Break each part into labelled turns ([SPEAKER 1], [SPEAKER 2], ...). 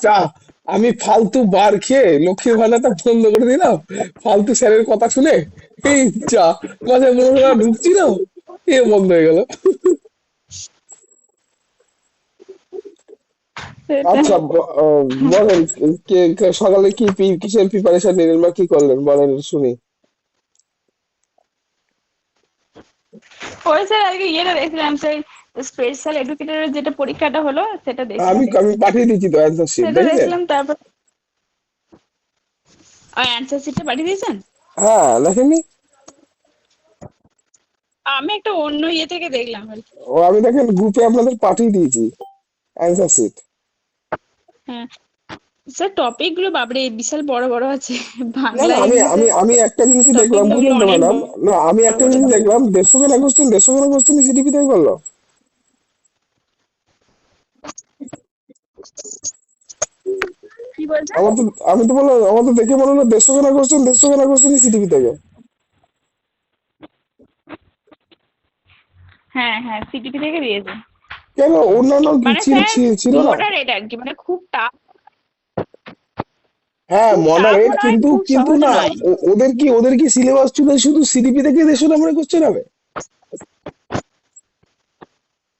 [SPEAKER 1] চা, আমি ফালতু বার খেয়ে লক্ষ্মীর ভান্ডারটা বন্ধ করে দিলাম ফালতু স্যারের কথা শুনে। এই চা মাঝে মনে হলো ঢুকছিল, এ বন্ধ হয়ে গেল।
[SPEAKER 2] সেটাই।
[SPEAKER 1] আচ্ছা, বলেন, সকালে কিসের প্রিপারেশন নিলেন বা কি করলেন বলেন শুনি।
[SPEAKER 2] ওই স্যার আজকে ইয়েটা দেখছিলাম, সেই স্পেশাল এডুকেটরের যেটা পরীক্ষাটা হলো সেটা
[SPEAKER 1] আমি
[SPEAKER 2] দেখছিলাম।
[SPEAKER 1] আমি পাঠিয়ে দিচ্ছি তো অ্যান্সার শিট,
[SPEAKER 2] সেটা
[SPEAKER 1] দেখেছেন?
[SPEAKER 2] দেখছিলাম, তারপর ওই অ্যান্সার শিটটা পাঠিয়ে দিয়েছেন।
[SPEAKER 1] হ্যাঁ, দেখেননি?
[SPEAKER 2] আমি একটা অন্য ইয়ে থেকে দেখলাম আর কি।
[SPEAKER 1] ও, আমি দেখেন গ্রুপে আপনাদের পাঠিয়ে দিয়েছি অ্যান্সার শিট।
[SPEAKER 2] হ্যাঁ স্যার, টপিক গুলো বাবরে বিশাল বড় বড় আছে।
[SPEAKER 1] না
[SPEAKER 2] বাংলা
[SPEAKER 1] না, আমি
[SPEAKER 2] ইংলিশে
[SPEAKER 1] আমি আমি একটা জিনিসই
[SPEAKER 2] টপিক
[SPEAKER 1] দেখলাম,
[SPEAKER 2] গুলো
[SPEAKER 1] বুঝলেন তো
[SPEAKER 2] অনেক
[SPEAKER 1] ম্যাডাম।
[SPEAKER 2] বড়
[SPEAKER 1] না, আমি একটা
[SPEAKER 2] বড়
[SPEAKER 1] জিনিস
[SPEAKER 2] আছে।
[SPEAKER 1] দেখলাম, 150 কেনা কোশ্চেন সিটিপি থেকে করলো।
[SPEAKER 2] কি বলছেন?
[SPEAKER 1] আমার তো আমি তো বললাম, আমার তো দেখে মনে হলো 150 কেনা কোশ্চেন সিটিপি থেকে।
[SPEAKER 2] হ্যাঁ হ্যাঁ, সিটিপি থেকে দিয়েছে।
[SPEAKER 1] কেন, অন্যান্য কি
[SPEAKER 2] মানে
[SPEAKER 1] ছিল
[SPEAKER 2] স্যার
[SPEAKER 1] ছিল না?
[SPEAKER 2] মডারেট আর কি, মানে খুব টাফ,
[SPEAKER 1] হ্যাঁ,
[SPEAKER 2] খুব টাফও
[SPEAKER 1] মডারেট,
[SPEAKER 2] নয়
[SPEAKER 1] কিন্তু
[SPEAKER 2] খুব
[SPEAKER 1] কিন্তু
[SPEAKER 2] সহজও
[SPEAKER 1] না,
[SPEAKER 2] নয়।
[SPEAKER 1] ওদের কি সিলেবাস ছিল শুধু সিটিপি থেকে 150 নম্বরের কোশ্চেন হবে?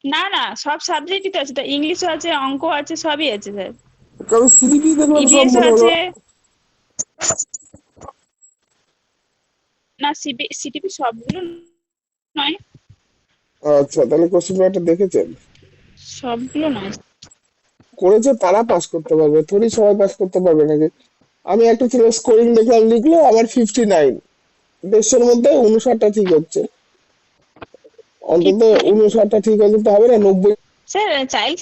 [SPEAKER 2] না না, সব সাবজেক্টই তো আছে, তো ইংলিশও আছে, অঙ্ক আছে, সবই আছে স্যার।
[SPEAKER 1] কারণ সিটিপি দেখলাম সব
[SPEAKER 2] ইভিএসও
[SPEAKER 1] মনে হলো।
[SPEAKER 2] আছে। না, সিটিপি সবগুলো নয়।
[SPEAKER 1] আচ্ছা, তাহলে কোশ্চেন পেপারটা দেখেছেন?
[SPEAKER 2] সবগুলো নয়।
[SPEAKER 1] করেছে তারা পাস করতে পারবে, থোড়ি সবাই পাস করতে পারবে নাকি? আমি একটা ছেলে স্কোরিং দেখলাম, লিখলো আমার 59, 150-এর মধ্যে 59টা ঠিক হচ্ছে। অন্তত
[SPEAKER 2] ফিফটি।
[SPEAKER 1] 59টা ঠিক হলে তো হবে না, 90।
[SPEAKER 2] স্যার চাইল্ড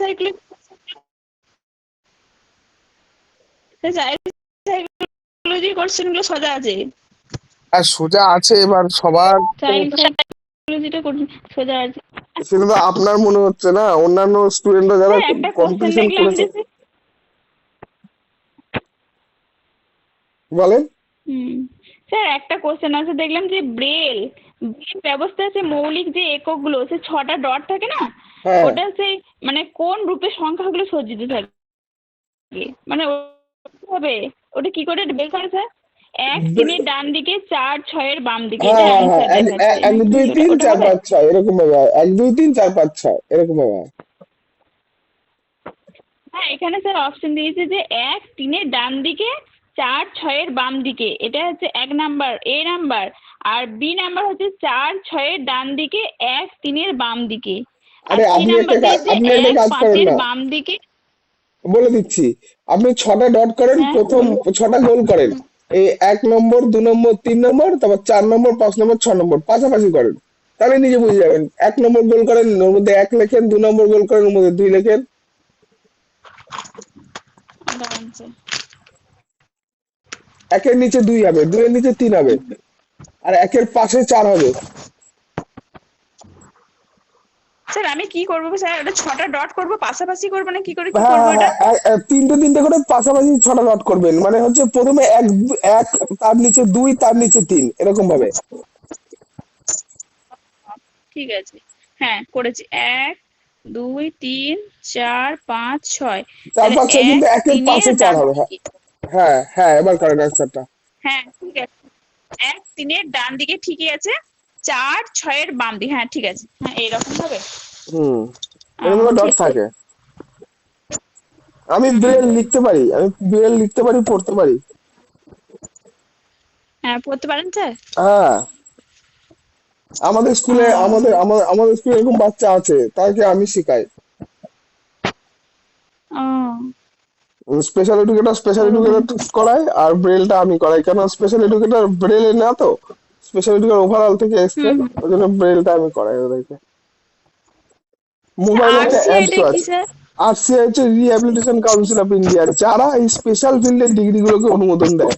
[SPEAKER 2] সাইকোলজি কোশ্চেন গুলো সোজা আছে।
[SPEAKER 1] আর সোজা আছে, এবার সবার তো।
[SPEAKER 2] চাইল্ড সাইকোলজিটা সোজা আছে।
[SPEAKER 1] সেটা তো আপনার মনে হচ্ছে না, অন্যান্য স্টুডেন্টরা যারা
[SPEAKER 2] স্যার একটা কোশ্চেন
[SPEAKER 1] কম্পিটিশন
[SPEAKER 2] দেখলাম
[SPEAKER 1] করেছে।
[SPEAKER 2] যে
[SPEAKER 1] বলেন।
[SPEAKER 2] হুম, স্যার একটা কোশ্চেন আছে দেখলাম যে ব্রেল ব্যবস্থা আছে, মৌলিক যে এককগুলো সে 6টা ডট থাকে না,
[SPEAKER 1] হ্যাঁ,
[SPEAKER 2] ওটা সেই মানে কোন রূপে সংখ্যাগুলো সজ্জিত থাকে, মানে হবে ওটা কি করে বের করে স্যার? 1 3-এর ডান দিকে, 4 6-এর বাম দিকে,
[SPEAKER 1] হ্যাঁ,
[SPEAKER 2] এটা
[SPEAKER 1] হ্যাঁ, হ্যাঁ,
[SPEAKER 2] অ্যান্সার দেখাচ্ছে
[SPEAKER 1] এক
[SPEAKER 2] নাকি
[SPEAKER 1] দুই
[SPEAKER 2] ওটা
[SPEAKER 1] তিন
[SPEAKER 2] ওটা
[SPEAKER 1] চার
[SPEAKER 2] হবে?
[SPEAKER 1] পাঁচ ছয় এরকম ভাবে হয়, 1 2 3 4 5 6 এরকম ভাবে হয়।
[SPEAKER 2] হ্যাঁ এখানে স্যার অপশন দিয়েছে যে 1 3-এর ডান দিকে, 4 6-এর বাম দিকে, এটা হচ্ছে 1 নাম্বার এ নাম্বার। আর বি নাম্বার হচ্ছে 4 6-এর ডান দিকে, 1 3-এর বাম দিকে। আর
[SPEAKER 1] আরে,
[SPEAKER 2] সি নাম্বার দিয়েছে
[SPEAKER 1] আপনি একটা
[SPEAKER 2] এক
[SPEAKER 1] কাজ করেন
[SPEAKER 2] পাঁচের
[SPEAKER 1] না,
[SPEAKER 2] বাম দিকে।
[SPEAKER 1] বলে দিচ্ছি। আপনি 6টা ডট করেন,
[SPEAKER 2] হ্যাঁ
[SPEAKER 1] প্রথম
[SPEAKER 2] বলুন।
[SPEAKER 1] 6টা গোল করেন। এই 1 নম্বর, 2 নম্বর, 3 নম্বর, তারপর 4 নম্বর, 5 নম্বর, 6 নম্বর পাশাপাশি করেন। তাহলে নিজে বুঝে যাবেন। 1 নম্বর গোল করেন, ওর মধ্যে 1 লেখেন, 2 নম্বর গোল করেন, ওর মধ্যে 2 লেখেন।
[SPEAKER 2] দাঁড়ান স্যার।
[SPEAKER 1] 1-এর নিচে 2 হবে, 2-এর নিচে 3 হবে, আর 1-এর পাশে 4 হবে।
[SPEAKER 2] স্যার আমি কি করবো স্যার, ওটা 6টা ডট করবো পাশাপাশি করবো না কি করে কি
[SPEAKER 1] হ্যাঁ,
[SPEAKER 2] করবো
[SPEAKER 1] হ্যাঁ,
[SPEAKER 2] এটা?
[SPEAKER 1] হ্যাঁ, তিনটে তিনটে করে পাশাপাশি 6টা ডট করবেন, মানে হচ্ছে প্রথমে এক, এক, তার নিচে 2, তার নিচে 3, এরকম ভাবে।
[SPEAKER 2] ঠিক আছে। হ্যাঁ করেছি। 1 2 3 4 5 6।
[SPEAKER 1] চার
[SPEAKER 2] তাহলে
[SPEAKER 1] পাঁচ ছয়,
[SPEAKER 2] এক
[SPEAKER 1] কিন্তু একের
[SPEAKER 2] তিনের
[SPEAKER 1] পাশে 4
[SPEAKER 2] ডান
[SPEAKER 1] হবে। হ্যাঁ,
[SPEAKER 2] দিকে।
[SPEAKER 1] হ্যাঁ, হ্যাঁ, এবার করেন অ্যান্সারটা।
[SPEAKER 2] হ্যাঁ ঠিক আছে। 1 3-এর ডান দিকে ঠিকই আছে, 4 6-এর বাম দিকে, হ্যাঁ ঠিক আছে, হ্যাঁ এইরকম হবে।
[SPEAKER 1] হুম, এরকম ডট
[SPEAKER 2] ঠিক।
[SPEAKER 1] থাকে। আমি
[SPEAKER 2] হুম।
[SPEAKER 1] বিড়েল লিখতে পারি, পড়তে পারি।
[SPEAKER 2] হ্যাঁ পড়তে পারেন স্যার।
[SPEAKER 1] হ্যাঁ, আমাদের স্কুলে আমাদের
[SPEAKER 2] ও।
[SPEAKER 1] আমাদের স্কুলে এরকম বাচ্চা আছে, তাকে আমি শেখাই।
[SPEAKER 2] ও। ওরকম।
[SPEAKER 1] স্পেশাল এডুকেটর করাই, আর ব্রেলটা আমি করাই, কেন স্পেশাল এডুকেটর ব্রেলে না তো। স্পেশাল এডুকেটর ওভারঅল থেকে এসছে,
[SPEAKER 2] হুম হুম।
[SPEAKER 1] ওই জন্য ব্রেলটা আমি করাই ওদেরকে। মোবাইলে একটা অ্যাপস
[SPEAKER 2] আরসিআইটা কি
[SPEAKER 1] আছে।
[SPEAKER 2] স্যার?
[SPEAKER 1] আরসিআই হচ্ছে রিহ্যাবিলিটেশন কাউন্সিল অফ ইন্ডিয়া, যারা এই স্পেশাল ফিল্ডের ডিগ্রিগুলোকে অনুমোদন দেয়।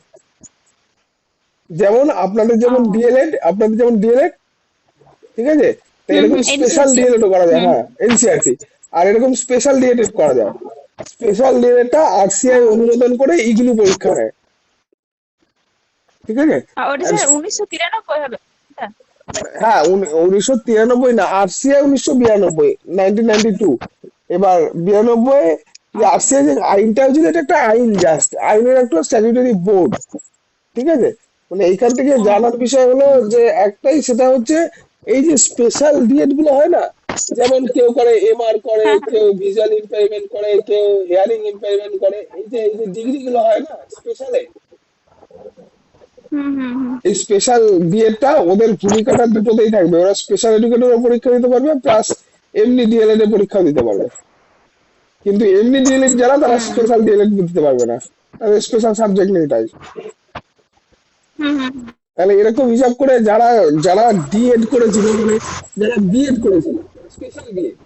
[SPEAKER 1] যেমন আপনাদের যেমন ডিএলএড, ঠিক আছে? তো
[SPEAKER 2] হুম
[SPEAKER 1] এরকম
[SPEAKER 2] হুম,
[SPEAKER 1] স্পেশাল
[SPEAKER 2] এনসিআরটি।
[SPEAKER 1] ডিএলএড করা যায়,
[SPEAKER 2] হুম।
[SPEAKER 1] হ্যাঁ, এনসিআরটি। আর এরকম স্পেশাল ডিএলএড করা যায়। স্পেশাল ডিএলএডটা আরসিআই অনুমোদন করে ইগনু পরীক্ষা নেয়, ঠিক আছে?
[SPEAKER 2] ওটা
[SPEAKER 1] আর
[SPEAKER 2] স্যার 1993 হবে স্যার।
[SPEAKER 1] হ্যাঁ, 1993 না, আরসিআই 1992, 1992। এবার 92 যে আসছে যে আইনটা হচ্ছে যে এটা একটা আইন, জাস্ট আইনের একটা স্ট্যাটিউটরি বোর্ড, ঠিক আছে? মানে এইখান থেকে
[SPEAKER 2] হ্যাঁ
[SPEAKER 1] জানার বিষয় হলো যে একটাই, সেটা হচ্ছে এই যে স্পেশাল ডিএড গুলো হয় না, যেমন কেউ করে এমআর করে,
[SPEAKER 2] হ্যাঁ
[SPEAKER 1] কেউ ভিজুয়াল ইম্পেয়ারমেন্ট করে, কেউ হিয়ারিং ইম্পেয়ারমেন্ট করে, এই যে ডিগ্রি গুলো হয় না স্পেশালে,
[SPEAKER 2] হুম হুম হুম
[SPEAKER 1] এই স্পেশাল বিএডটা ওদের ভূমিকাটা দুটোতেই থাকবে, ওরা স্পেশাল এডুকেটর পরীক্ষা দিতে পারবে প্লাস এমনি ডিএলএড এর পরীক্ষা দিতে পারবে। কিন্তু এমনি ডিএলএড যারা, তারা
[SPEAKER 2] হুম
[SPEAKER 1] স্পেশাল ডিএলএড দিতে পারবে না, তাদের স্পেশাল সাবজেক্ট নেই তাই।
[SPEAKER 2] হুম হুম।
[SPEAKER 1] তাহলে এরকম হিসাব করে যারা যারা ডিএড করেছিল, মানে যারা বিএড করেছিল স্পেশাল বিএড,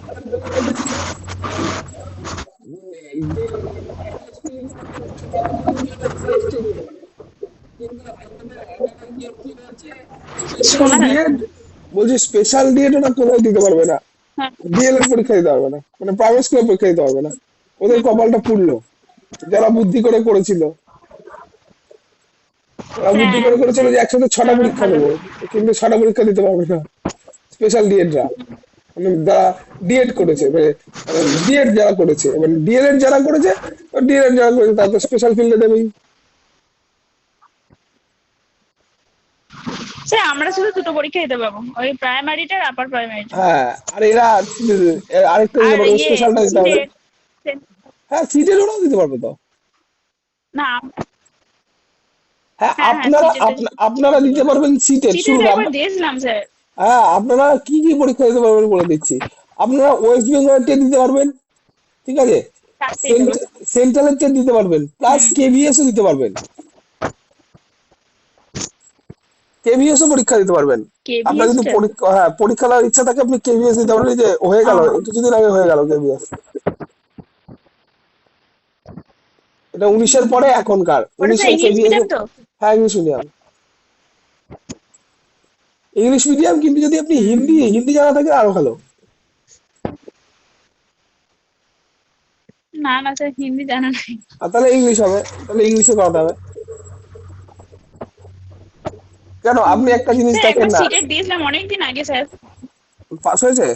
[SPEAKER 1] তারা বলে রেখেছে যে জিএসটি দিতে পারে, কিন্তু আমাদের অর্গানাইজ কি হচ্ছে, স্পেশাল
[SPEAKER 2] শোনা যায় না।
[SPEAKER 1] ডিএড, বলছি স্পেশাল ডিএড ওরা কোথাও দিতে পারবে না,
[SPEAKER 2] হ্যাঁ।
[SPEAKER 1] ডিএলএড পরীক্ষা দিতে পারবে না, মানে প্রাইভেট স্কুলে পরীক্ষা দিতে পারবে না। ওদের
[SPEAKER 2] হুম
[SPEAKER 1] কপালটা পুড়লো, যারা বুদ্ধি করে করেছিল, ওরা বুদ্ধি
[SPEAKER 2] হ্যাঁ
[SPEAKER 1] করে করেছিল যে একসাথে ছটা
[SPEAKER 2] তাহলে
[SPEAKER 1] পরীক্ষা
[SPEAKER 2] ভালো।
[SPEAKER 1] নেবো, কিন্তু ছটা পরীক্ষা দিতে পারবে না স্পেশাল ডিএডরা, মানে যারা ডিএড করেছে, মানে ডিএড যারা করেছে, মানে ডিএলএড যারা করেছে, ডিএলএড যারা করেছে তারা তো স্পেশাল ফিল্ডে দেবেই।
[SPEAKER 2] স্যার আমরা শুধু দুটো পরীক্ষা দিতে পারবো, ওই প্রাইমারিটা আর আপার প্রাইমারিটা।
[SPEAKER 1] হ্যাঁ, আর এরা আরেকটা দিতে
[SPEAKER 2] আর
[SPEAKER 1] পারবে,
[SPEAKER 2] ইয়ে
[SPEAKER 1] স্পেশালটা দিতে পারবে।
[SPEAKER 2] সিটের।
[SPEAKER 1] হ্যাঁ, সিটের ওরাও দিতে পারবে তো।
[SPEAKER 2] না।
[SPEAKER 1] হ্যাঁ,
[SPEAKER 2] হ্যাঁ হ্যাঁ
[SPEAKER 1] আপনারা
[SPEAKER 2] সিটেরটা
[SPEAKER 1] আপনারা
[SPEAKER 2] দিতে
[SPEAKER 1] দিতে
[SPEAKER 2] পারবো।
[SPEAKER 1] পারবেন সিটের, শুনুন
[SPEAKER 2] সিটেরটা একবার দিয়েছিলাম স্যার।
[SPEAKER 1] হ্যাঁ, আপনারা কি কি পরীক্ষা দিতে পারবেন বলে দিচ্ছি। আপনারা ওয়েস্ট বেঙ্গলের টেট দিতে পারবেন, ঠিক আছে?
[SPEAKER 2] চারটেই দেবো।
[SPEAKER 1] সেন্ট্রালের টেট দিতে পারবেন, প্লাস
[SPEAKER 2] হুম।
[SPEAKER 1] কেভিএস ও দিতে পারবেন, কেভিএস ও পরীক্ষা দিতে পারবেন। আপনার যদি
[SPEAKER 2] কেভিএসটা।
[SPEAKER 1] পরীক্ষা, হ্যাঁ, পরীক্ষা দেওয়ার ইচ্ছা থাকে আপনি কেভিএস দিতে পারবেন। এই যে হয়ে গেল,
[SPEAKER 2] ও
[SPEAKER 1] কিছুদিন আগে হয়ে গেল কেভিএস, এটা 19-এর পরে এখনকার
[SPEAKER 2] ওটা স্যার
[SPEAKER 1] 19-এর
[SPEAKER 2] ইংলিশ
[SPEAKER 1] কেভিএস।
[SPEAKER 2] মিডিয়াম তো।
[SPEAKER 1] হ্যাঁ, ইংলিশ মিডিয়াম, ইংলিশ মিডিয়াম, কিন্তু যদি আপনি
[SPEAKER 2] হুম।
[SPEAKER 1] হিন্দি হিন্দি জানা থাকে আরো ভালো।
[SPEAKER 2] না না স্যার হিন্দি জানা নাই।
[SPEAKER 1] আর তাহলে ইংলিশ হবে, তাহলে ইংলিশে করাতে হবে। কেন, আপনি একটা জিনিস
[SPEAKER 2] স্যার
[SPEAKER 1] দেখেন
[SPEAKER 2] একবার
[SPEAKER 1] না,
[SPEAKER 2] সিটের দিয়েছিলাম অনেকদিন আগে স্যার।
[SPEAKER 1] পাস হয়েছে।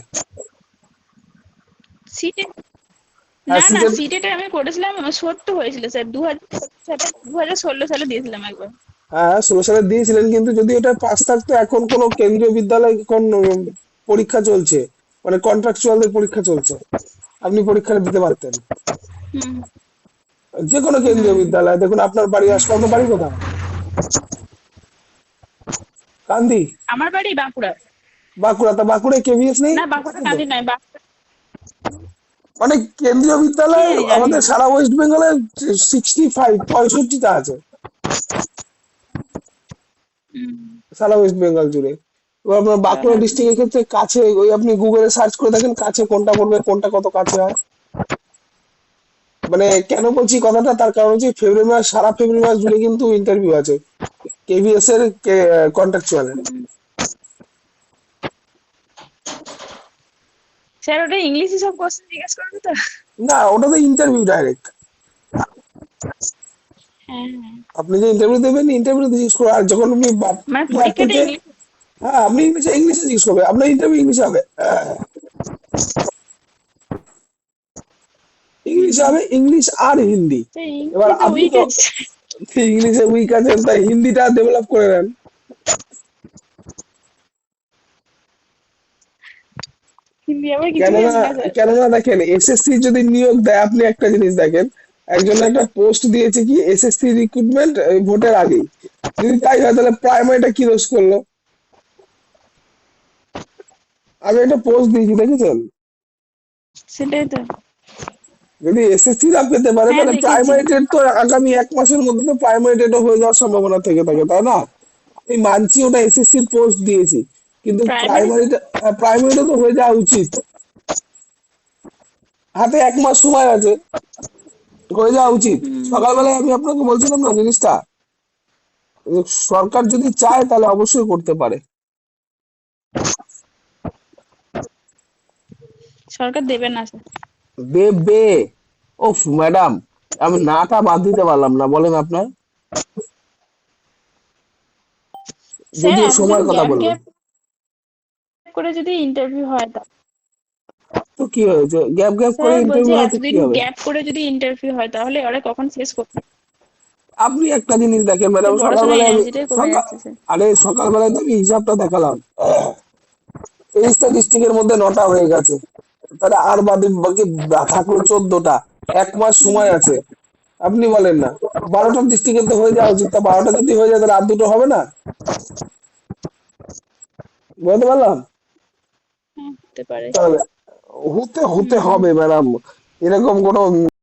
[SPEAKER 2] সিটে।
[SPEAKER 1] হ্যাঁ,
[SPEAKER 2] না না
[SPEAKER 1] সিটের,
[SPEAKER 2] সিটেটা আমি করেছিলাম, 70 হয়েছিল স্যার, 2016 সালে দিয়েছিলাম একবার।
[SPEAKER 1] হ্যাঁ 16 সালে দিয়েছিলেন, কিন্তু যদি ওটা পাস থাকতো, এখন কোন কেন্দ্রীয় বিদ্যালয় কোন পরীক্ষা চলছে, মানে কন্ট্রাকচুয়ালদের পরীক্ষা চলছে, আপনি পরীক্ষাটা দিতে পারতেন।
[SPEAKER 2] হুম
[SPEAKER 1] যে কোনো কেন্দ্রীয়
[SPEAKER 2] হুম।
[SPEAKER 1] বিদ্যালয়, দেখুন আপনার বাড়ি আশপাশ, আপনার বাড়ি কোথায়? কান্দি,
[SPEAKER 2] আমার বাড়ি বাঁকুড়া।
[SPEAKER 1] বাঁকুড়া, তা বাঁকুড়ায় কেভিএস নেই?
[SPEAKER 2] না বাঁকুড়া
[SPEAKER 1] আছে তো,
[SPEAKER 2] কান্দি নয়, বাঁকুড়া।
[SPEAKER 1] মানে কেন্দ্রীয়
[SPEAKER 2] কি
[SPEAKER 1] বিদ্যালয়
[SPEAKER 2] জানি জানি
[SPEAKER 1] আমাদের
[SPEAKER 2] না।
[SPEAKER 1] সারা ওয়েস্ট বেঙ্গলে 65-65টা আছে,
[SPEAKER 2] হুম।
[SPEAKER 1] সারা ওয়েস্ট বেঙ্গল জুড়ে। এবার আপনার বাঁকুড়া
[SPEAKER 2] তাহলে
[SPEAKER 1] ডিস্ট্রিক্টের ক্ষেত্রে কাছে, ওই আপনি গুগলে সার্চ করে দেখেন কাছে কোনটা পড়বে, কোনটা কত কাছে হয়। মানে কেন বলছি কথাটা, তার কারণ হচ্ছে ফেব্রুয়ারি মাস, সারা ফেব্রুয়ারি মাস জুড়ে কিন্তু ইন্টারভিউ আছে কেভিএস এর, কন্ট্রাকচুয়ালের।
[SPEAKER 2] স্যার ওটা ইংলিশে সব কোশ্চেন জিজ্ঞেস করবে তো।
[SPEAKER 1] না, ওটা তো ইন্টারভিউ ডাইরেক্ট,
[SPEAKER 2] হ্যাঁ হ্যাঁ।
[SPEAKER 1] আপনি যে ইন্টারভিউ দেবেন, ইন্টারভিউ জিজ্ঞেস করবে, আর যখন আপনি
[SPEAKER 2] মানে
[SPEAKER 1] ইয়ার
[SPEAKER 2] পরীক্ষাটা
[SPEAKER 1] থেকে,
[SPEAKER 2] ইংলিশ।
[SPEAKER 1] হ্যাঁ, আপনি ইংলিশে ইংলিশে জিজ্ঞেস করবে, আপনার ইন্টারভিউ ইংলিশে হবে, ইংলিশে হবে, ইংলিশ আর হিন্দি। এবার
[SPEAKER 2] ইংলিশে
[SPEAKER 1] আপনি
[SPEAKER 2] উইক
[SPEAKER 1] তো
[SPEAKER 2] আছে।
[SPEAKER 1] ইংলিশে উইক আছেন, তাই হিন্দিটা ডেভেলপ করে নেন।
[SPEAKER 2] হিন্দি আবার কিছুই
[SPEAKER 1] কেননা
[SPEAKER 2] জানি না স্যার।
[SPEAKER 1] কেননা দেখেন, এসএসসি যদি নিয়োগ দেয়, আপনি একটা জিনিস দেখেন, একজন একটা পোস্ট দিয়েছে কি এসএসসি রিক্রুটমেন্ট ভোটের আগেই, যদি তাই হয় তাহলে প্রাইমারিটা কি দোষ করলো? আমি একটা পোস্ট দিয়েছি, দেখেছেন?
[SPEAKER 2] সেটাই তো।
[SPEAKER 1] যদি এসএসসি না পেতে পারে,
[SPEAKER 2] হ্যাঁ
[SPEAKER 1] তাহলে
[SPEAKER 2] দেখেছি।
[SPEAKER 1] প্রাইমারি টেট তো আগামী 1 মাসের মধ্যে তো প্রাইমারি টেটও হয়ে যাওয়ার সম্ভাবনা থেকে থাকে, তাই না? আমি মানছি ওটা এসএসসির পোস্ট দিয়েছি, কিন্তু
[SPEAKER 2] প্রাইমারি।
[SPEAKER 1] প্রাইমারিটা তো হয়ে যাওয়া উচিত, হাতে 1 মাস সময় আছে, হয়ে যাওয়া উচিত।
[SPEAKER 2] হুম।
[SPEAKER 1] সকালবেলায় আমি আপনাকে বলছিলাম না জিনিসটা, যে সরকার যদি চায় তাহলে অবশ্যই করতে পারে।
[SPEAKER 2] সরকার দেবে না স্যার।
[SPEAKER 1] দেবে। ওফ ম্যাডাম, আমি নাটা বাদ দিতে পারলাম না, বলেন আপনার,
[SPEAKER 2] স্যার
[SPEAKER 1] যদিও
[SPEAKER 2] এতদিন
[SPEAKER 1] সময়ের কথা
[SPEAKER 2] গ্যাপ
[SPEAKER 1] বললেন।
[SPEAKER 2] গ্যাপ করে যদি ইন্টারভিউ হয় তা।
[SPEAKER 1] তো কি হয়েছে, গ্যাপ গ্যাপ করে
[SPEAKER 2] স্যার বলছে
[SPEAKER 1] ইন্টারভিউ হয় তো কি
[SPEAKER 2] এতদিন
[SPEAKER 1] হবে?
[SPEAKER 2] গ্যাপ করে যদি ইন্টারভিউ হয় তাহলে ওরা কখন শেষ করবে?
[SPEAKER 1] আপনি একটা জিনিস দেখেন
[SPEAKER 2] যে
[SPEAKER 1] ম্যাডাম,
[SPEAKER 2] পড়াশোনার
[SPEAKER 1] সকালবেলায় আমি
[SPEAKER 2] এনার্জিটাই কমে
[SPEAKER 1] সকাল
[SPEAKER 2] যাচ্ছে স্যার।
[SPEAKER 1] আরে সকালবেলায় তো আমি হিসাবটা দেখালাম, 23টা ডিস্ট্রিক্টের মধ্যে 9টা হয়ে গেছে, তাহলে আর বাকি বাকি থাকলো 14টা। 1 মাস সময় আছে, আপনি বলেন না, 12টা ডিস্ট্রিক্টে তো হয়ে যাওয়া উচিত, তা 12টা যদি হয়ে যায় তাহলে আর দুটো হবে না? বুঝতে পারলাম।
[SPEAKER 2] হ্যাঁ, হতে পারে।
[SPEAKER 1] তাহলে হতে হতে
[SPEAKER 2] হুম।
[SPEAKER 1] হবে ম্যাডাম, এরকম কোনো